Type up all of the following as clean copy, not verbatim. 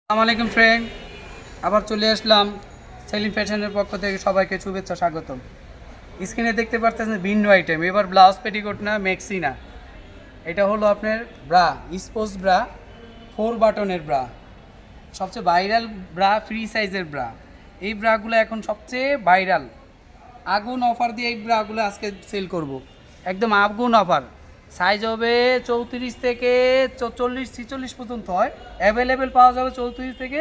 আসসালামু আলাইকুম ফ্রেন্ড, আবার চলে আসলাম সেলিম ফ্যাশনের পক্ষ থেকে সবাইকে শুভেচ্ছা স্বাগতম। স্ক্রিনে দেখতে পাচ্ছেন ভিন্ন আইটেম, এবার ব্লাউজ পেটিকোট না, মেক্সি না, এটা হলো আপনার ব্রা, স্পোর্টস ব্রা, 4 বাটনের ব্রা, সবচেয়ে ভাইরাল ব্রা, ফ্রি সাইজের ব্রা। এই ব্রাগুলো এখন সবচেয়ে ভাইরাল। আগুন অফার দিয়ে এই ব্রাগুলো আজকে সেল করব, একদম আগুন অফার। সাইজ হবে 34 থেকে 44 46 পর্যন্ত হয়, অ্যাভেলেবেল পাওয়া যাবে 34 থেকে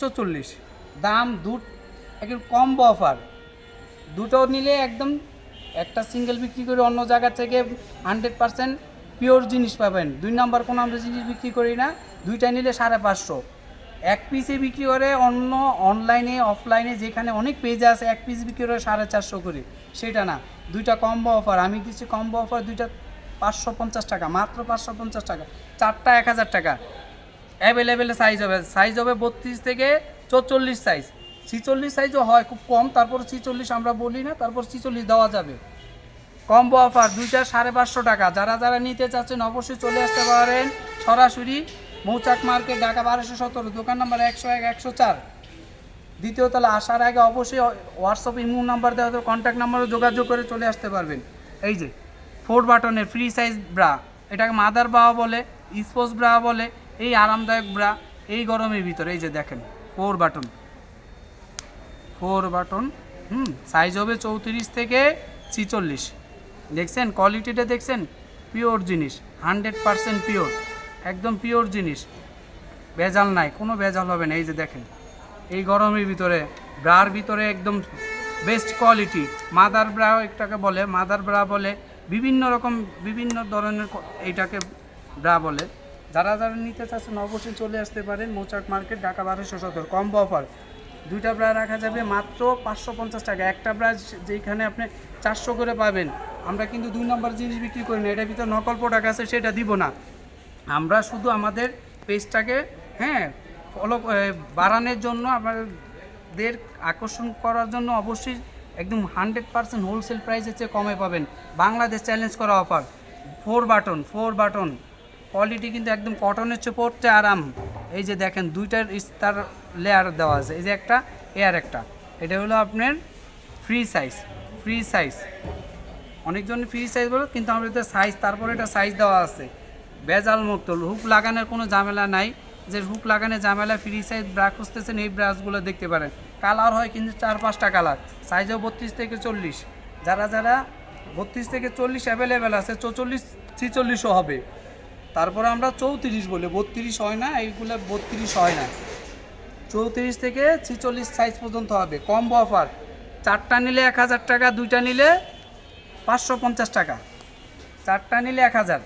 44। দাম একদম কম্বো অফার, দুটো নিলে একদম একটা সিঙ্গেল বিক্রি করে অন্য জায়গা থেকে 100% পিওর জিনিস পাবেন। 2 নাম্বার কোনো আমরা জিনিস বিক্রি করি না, দুইটা নিলে 550। এক পিসে বিক্রি করে অন্য অনলাইনে অফলাইনে যেখানে অনেক পেজে আছে এক পিস বিক্রি করে 450 করে, সেটা না, দুইটা কম্বো অফার আমি দিচ্ছি। কম্বো অফার দুইটা 550 টাকা, মাত্র 550 টাকা, চারটা 1000 টাকা। অ্যাভেলেবেল সাইজ হবে 32 থেকে 44 সাইজ, 46 সাইজও হয় খুব কম, তারপর 46 আমরা বলি না, তারপর 46 দেওয়া যাবে। কম্বো অফার দুইটা 550 টাকা। যারা নিতে চাচ্ছেন অবশ্যই চলে আসতে পারেন সরাসরি মৌচাক মার্কেট, ঢাকা 1217, দোকান নাম্বার 101 104, দ্বিতীয় তলা। আসার আগে অবশ্যই হোয়াটসঅ্যাপ ইমো নাম্বার দেওয়া হবে, কন্ট্যাক্ট নাম্বারে যোগাযোগ করে চলে আসতে পারবেন। এই যে 4 বাটনের ফ্রি সাইজ ব্রা, এটাকে মাদার ব্রা বলে, স্পোর্টস ব্রা বলে, এই আরামদায়ক ব্রা এই গরমের ভিতরে। এই যে দেখেন 4 বাটন, সাইজ হবে 34 থেকে 46। দেখছেন কোয়ালিটিটা, দেখছেন পিওর জিনিস, 100% পিওর, একদম পিওর জিনিস, ভেজাল নাই, কোনো ভেজাল হবে না। এই যে দেখেন এই গরমের ভিতরে ব্রার ভিতরে একদম বেস্ট কোয়ালিটি, মাদার ব্রা একটাকে বলে, মাদার ব্রা বলে, বিভিন্ন রকম বিভিন্ন ধরনের এইটাকে ব্রা বলে। যারা নিতে চাচ্ছেন অবশ্যই চলে আসতে পারেন মৌচাক মার্কেট, ঢাকা 1217, কম্বো অফার। দুইটা ব্রা রাখা যাবে মাত্র 550 টাকা। একটা ব্রা যেখানে আপনি 400 করে পাবেন, আমরা কিন্তু 2 নম্বর জিনিস বিক্রি করি না, এটার ভিতরে নকল প্রোডাক্ট আছে, সেটা দিব না। আমরা শুধু আমাদের পেজটাকে ফলো বাড়ানোর জন্য, আপনাদের আকর্ষণ করার জন্য অবশ্যই একদম 100% হোলসেল প্রাইসের চেয়ে কমে পাবেন। বাংলাদেশ চ্যালেঞ্জ করা অফার, 4 বাটন কোয়ালিটি কিন্তু একদম কটনের চেয়ে পড়তে আরাম। এই যে দেখেন দুইটার স্টার লেয়ার দেওয়া আছে, এই যে একটা এয়ার একটা, এটা হলো আপনার ফ্রি সাইজ। অনেকজন ফ্রি সাইজ বলে, কিন্তু আমাদের সাইজ, তারপরে এটা সাইজ দেওয়া আছে, ভেজাল মুক্ত, হুক লাগানোর কোনো ঝামেলা নাই। যে হুক লাগানোর ঝামেলা, ফ্রি সাইজ ব্রা খুঁজতেছেন এই ব্রাশগুলো দেখতে পারেন। কালার হয় কিন্তু 4-5টা কালার, সাইজও 32 থেকে 40। যারা 32 থেকে 40 অ্যাভেলেবেল আছে, 44 46ও হবে। তারপরে আমরা 34 বলি, 32 হয় না, এইগুলো 32 হয় না, 34 থেকে 46 সাইজ পর্যন্ত হবে। কম্বো অফার, চারটা নিলে 1000 টাকা, দুইটা নিলে 550 টাকা। চারটা নিলে 1000,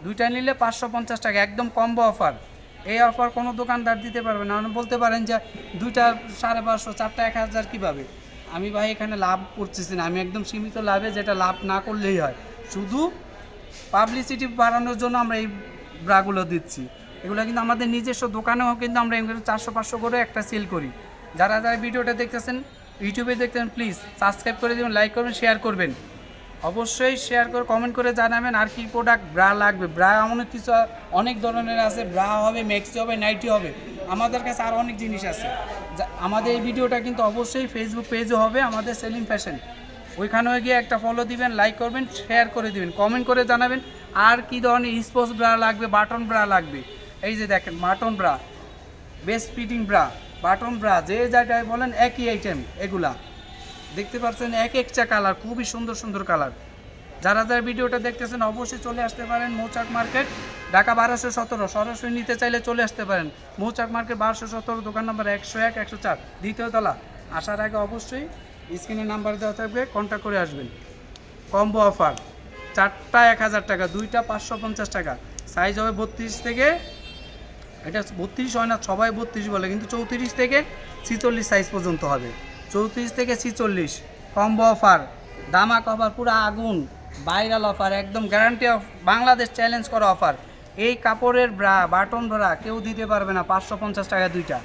দুইটা নিলে 550 টাকা, একদম কম্বো অফার। এই অফার কোনো দোকানদার দিতে পারবে না। বলতে পারেন যে দুইটা 550, চারটা 1000 কীভাবে? আমি ভাই এখানে লাভ করতেছি না, আমি একদম সীমিত লাভে, যেটা লাভ না করলেই হয়, শুধু পাবলিসিটি বাড়ানোর জন্য আমরা এই ব্রাগুলো দিচ্ছি। এগুলো কিন্তু আমাদের নিজস্ব দোকানেও কিন্তু আমরা এগুলো 400-500 করে একটা সেল করি। যারা ভিডিওটা দেখতেছেন, ইউটিউবে দেখতেছেন, প্লিজ সাবস্ক্রাইব করে দেবেন, লাইক করবেন, শেয়ার করবেন, অবশ্যই শেয়ার করে কমেন্ট করে জানাবেন আর কি প্রোডাক্ট ব্রা লাগবে। ব্রা অনেক কিছু, অনেক ধরনের আছে, ব্রা হবে, ম্যাক্সি হবে, নাইটি হবে, আমাদের কাছে আরও অনেক জিনিস আছে। আমাদের এই ভিডিওটা কিন্তু অবশ্যই ফেসবুক পেজও হবে আমাদের সেলিম ফ্যাশন, ওইখানেও গিয়ে একটা ফলো দিবেন, লাইক করবেন, শেয়ার করে দিবেন, কমেন্ট করে জানাবেন আর কি ধরনের স্পোর্টস ব্রা লাগবে, বাটন ব্রা লাগবে। এই যে দেখেন button bra, best fitting bra, button bra, যে জায়গায় বলেন একই আইটেম। এগুলা দেখতে পাচ্ছেন এক একটা কালার, খুবই সুন্দর কালার। যারা ভিডিওটা দেখতেছেন অবশ্যই চলে আসতে পারেন মৌচাক মার্কেট, ঢাকা 1217, সরাসরি নিতে চাইলে চলে আসতে পারেন মৌচাক মার্কেট 1217, দোকান নাম্বার 101 104, দ্বিতীয় তলা। আসার আগে অবশ্যই স্ক্রিনে নাম্বার দেওয়া থাকবে, কন্ট্যাক্ট করে আসবেন। কম্বো অফার, চারটা 1000 টাকা, দুইটা 550 টাকা। সাইজ হবে 32 থেকে, এটা 32 হয় না, সবাই 32 বলে, কিন্তু 34 থেকে 46 সাইজ পর্যন্ত হবে, 34 থেকে 46। কম্বো অফার, দামাক অফার, পুরো আগুন ভাইরাল অফার, একদম গ্যারান্টি অফ, বাংলাদেশ চ্যালেঞ্জ করা অফার। এই কাপড়ের ব্রা, বাটন ব্রা কেউ দিতে পারবে না 550 টাকা দুইটা,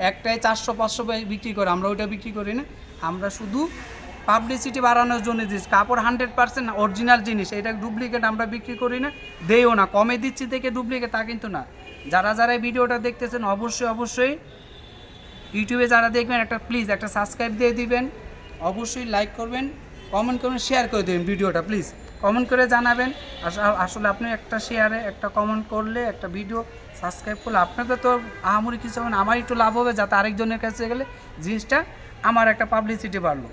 একটাই 400-500 বিক্রি করে, আমরা ওইটা বিক্রি করি না। আমরা শুধু পাবলিসিটি বাড়ানোর জন্য দিচ্ছি। কাপড় 100% অরিজিনাল জিনিস, এটা ডুপ্লিকেট আমরা বিক্রি করি না, দেইও না। কমে দিচ্ছি থেকে ডুপ্লিকেট তা কিন্তু না, যারা যারা এই ভিডিওটা দেখতেছেন অবশ্যই ইউটিউবে যারা দেখবেন একটা প্লিজ একটা সাবস্ক্রাইব দিয়ে দিবেন, অবশ্যই লাইক করবেন, কমেন্ট করবেন, শেয়ার করে দেবেন ভিডিওটা প্লিজ। কমেন্ট করে জানাবেন আসলে আপনি একটা শেয়ারে একটা কমেন্ট করলে একটা ভিডিও সাবস্ক্রাইব করলে আপনাদের তো আহামরি কিছু হবে না, আমার একটু লাভ হবে, যাতে আরেকজনের কাছে গেলে জিনিসটা আমার একটা পাবলিসিটি বাড়লো।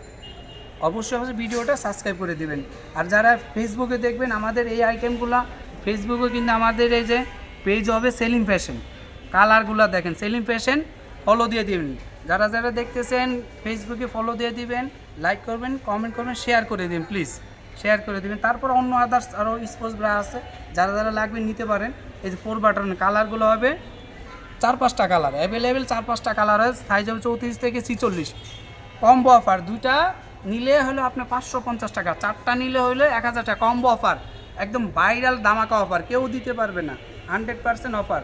অবশ্যই ভিডিওটা সাবস্ক্রাইব করে দিবেন। আর যারা ফেসবুকে দেখবেন আমাদের এই আইটেমগুলো, ফেসবুকে কিন্তু আমাদের এই যে পেজ হবে সেলিং ফ্যাশন, কালারগুলো দেখেন সেলিং ফ্যাশন, ফলো দিয়ে দিবেন। যারা যারা দেখতেছেন ফেসবুকে ফলো দিয়ে দিবেন, লাইক করবেন, কমেন্ট করবেন, শেয়ার করে দিন প্লিজ, শেয়ার করে দিবেন। তারপর অন্য আদার্স আরও স্পোর্টস ব্রা আছে, যারা যারা লাগবে নিতে পারেন। এই যে 4 বাটন কালারগুলো হবে 4-5টা কালার অ্যাভেলেবেল, 4-5টা কালার আছে, সাইজ হবে 34 থেকে 46। কম্বো অফার, 2টা নিলে হলো আপনার 550 টাকা, 4টা নিলে হলো 1000 টাকা। কম্বো অফার, একদম ভাইরাল ধামাকা অফার, কেউ দিতে পারবে না, 100% অফার।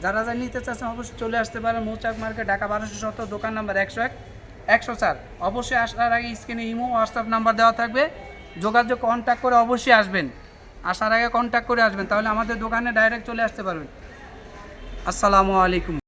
যারা যারা নিতে চাচ্ছেন অবশ্যই চলে আসতে পারেন মৌচাক মার্কেট, ঢাকা 1270, দোকান নাম্বার 101 104। অবশ্যই আসার আগে স্ক্রিনে ইমো হোয়াটসঅ্যাপ নাম্বার দেওয়া থাকবে, যোগাযোগ কন্ট্যাক্ট করে অবশ্যই আসবেন, আসার আগে কন্ট্যাক্ট করে আসবেন, তাহলে আমাদের দোকানে ডাইরেক্ট চলে আসতে পারবেন। আসসালামু আলাইকুম।